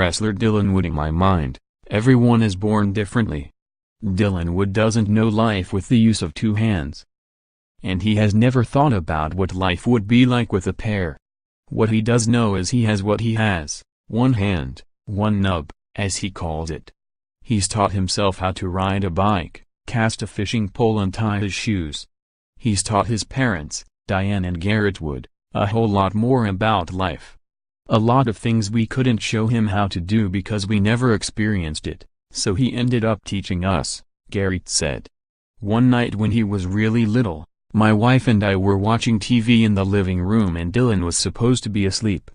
wrestler Diane Wood. In my mind, everyone is born differently. Diane Wood doesn't know life with the use of two hands. And he has never thought about what life would be like with a pair. What he does know is he has what he has, one hand, one nub, as he calls it. He's taught himself how to ride a bike, cast a fishing pole and tie his shoes. He's taught his parents, Diane and Garett Wood, a whole lot more about life. A lot of things we couldn't show him how to do because we never experienced it, so he ended up teaching us, Garett said. One night when he was really little, my wife and I were watching TV in the living room and Diane was supposed to be asleep.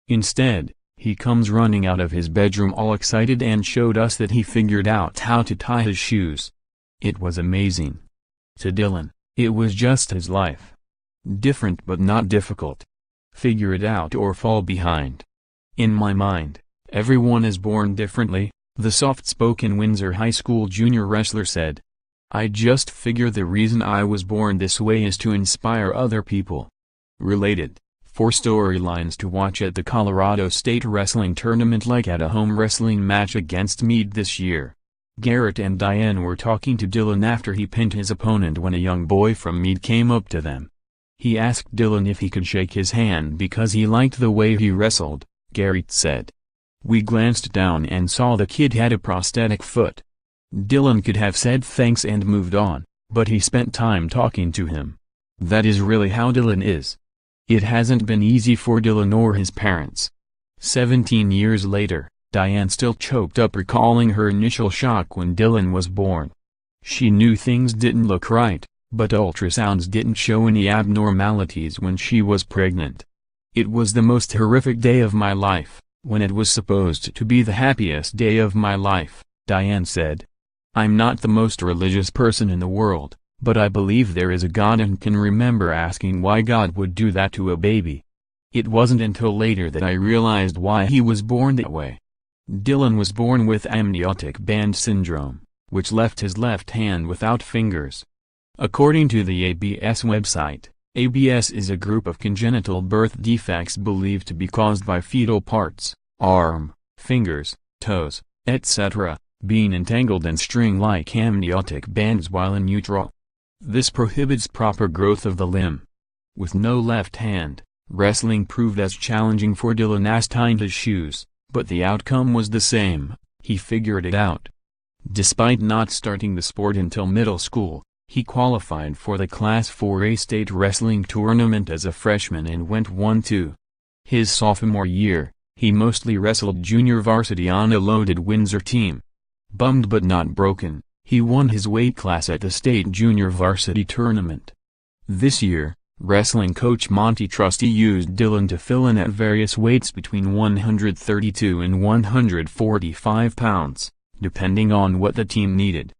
Instead, he comes running out of his bedroom all excited and showed us that he figured out how to tie his shoes. It was amazing. To Diane, it was just his life. Different but not difficult. Figure it out or fall behind. In my mind, everyone is born differently, the soft-spoken Windsor High School junior wrestler said. I just figure the reason I was born this way is to inspire other people. Related, 4 storylines to watch at the Colorado State Wrestling Tournament, like at a home wrestling match against Meade this year. Garett and Diane were talking to Diane after he pinned his opponent when a young boy from Meade came up to them. He asked Diane if he could shake his hand because he liked the way he wrestled, Garett said. We glanced down and saw the kid had a prosthetic foot. Diane could have said thanks and moved on, but he spent time talking to him. That is really how Diane is. It hasn't been easy for Diane or his parents. 17 years later, Diane still choked up recalling her initial shock when Diane was born. She knew things didn't look right, but ultrasounds didn't show any abnormalities when she was pregnant. It was the most horrific day of my life, when it was supposed to be the happiest day of my life, Diane said. I'm not the most religious person in the world, but I believe there is a God and can remember asking why God would do that to a baby. It wasn't until later that I realized why he was born that way. Diane was born with amniotic band syndrome, which left his left hand without fingers. According to the ABS website, ABS is a group of congenital birth defects believed to be caused by fetal parts, arm, fingers, toes, etc., being entangled in string-like amniotic bands while in utero. This prohibits proper growth of the limb. With no left hand, wrestling proved as challenging for Diane as tying his shoes, but the outcome was the same. He figured it out. Despite not starting the sport until middle school, he qualified for the Class 4A state wrestling tournament as a freshman and went 1-2. His sophomore year, he mostly wrestled junior varsity on a loaded Windsor team. Bummed but not broken, he won his weight class at the state junior varsity tournament. This year, wrestling coach Monty Trusty used Diane to fill in at various weights between 132 and 145 pounds, depending on what the team needed.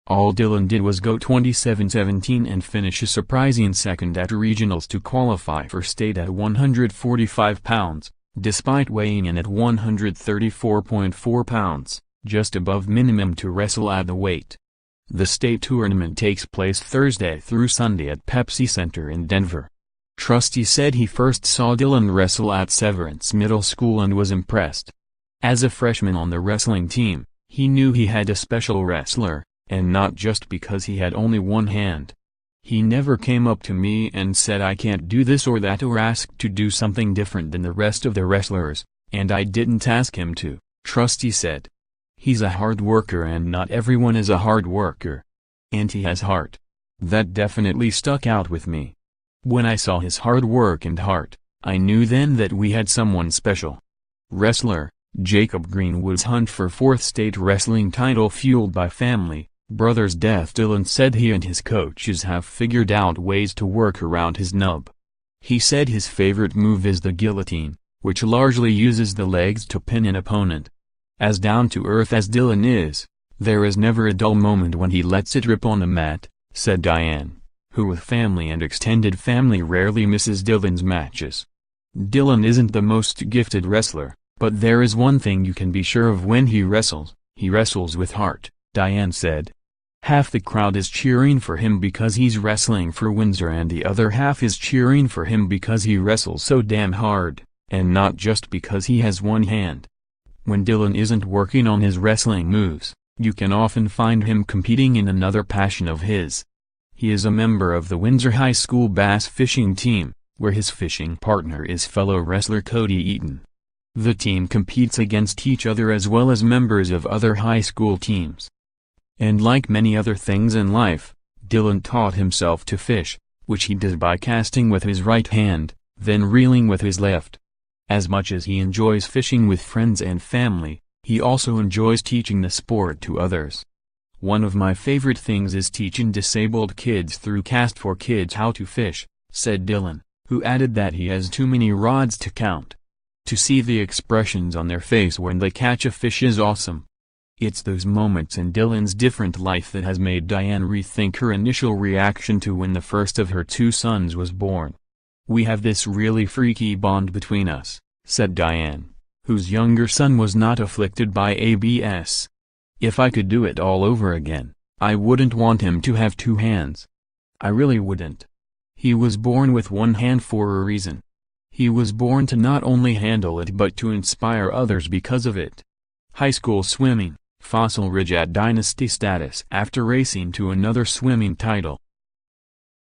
All Diane did was go 27-17 and finish a surprising second at regionals to qualify for state at 145 pounds, despite weighing in at 134.4 pounds, just above minimum to wrestle at the weight. The state tournament takes place Thursday through Sunday at Pepsi Center in Denver. Trusty said he first saw Diane wrestle at Severance Middle School and was impressed. As a freshman on the wrestling team, he knew he had a special wrestler, and not just because he had only one hand. He never came up to me and said I can't do this or that or asked to do something different than the rest of the wrestlers, and I didn't ask him to, Trusty said. He's a hard worker and not everyone is a hard worker. And he has heart. That definitely stuck out with me. When I saw his hard work and heart, I knew then that we had someone special. Wrestler, Jacob Greenwood's hunt for 4th state wrestling title fueled by family, brother's death. Diane said he and his coaches have figured out ways to work around his nub. He said his favorite move is the guillotine, which largely uses the legs to pin an opponent. As down-to-earth as Diane is, there is never a dull moment when he lets it rip on the mat, said Diane, who with family and extended family rarely misses Diane's matches. Diane isn't the most gifted wrestler, but there is one thing you can be sure of when he wrestles with heart, Diane said. Half the crowd is cheering for him because he's wrestling for Windsor and the other half is cheering for him because he wrestles so damn hard, and not just because he has one hand. When Dylan isn't working on his wrestling moves, you can often find him competing in another passion of his. He is a member of the Windsor High School bass fishing team, where his fishing partner is fellow wrestler Cody Eaton. The team competes against each other as well as members of other high school teams. And like many other things in life, Dylan taught himself to fish, which he does by casting with his right hand, then reeling with his left. As much as he enjoys fishing with friends and family, he also enjoys teaching the sport to others. One of my favorite things is teaching disabled kids through Cast for Kids how to fish, said Dylan, who added that he has too many rods to count. To see the expressions on their face when they catch a fish is awesome. It's those moments in Dylan's different life that has made Diane rethink her initial reaction to when the first of her 2 sons was born. "We have this really freaky bond between us," said Diane, whose younger son was not afflicted by ABS. "If I could do it all over again, I wouldn't want him to have 2 hands. I really wouldn't. He was born with 1 hand for a reason. He was born to not only handle it but to inspire others because of it." High school swimming, Fossil Ridge at dynasty status after racing to another swimming title.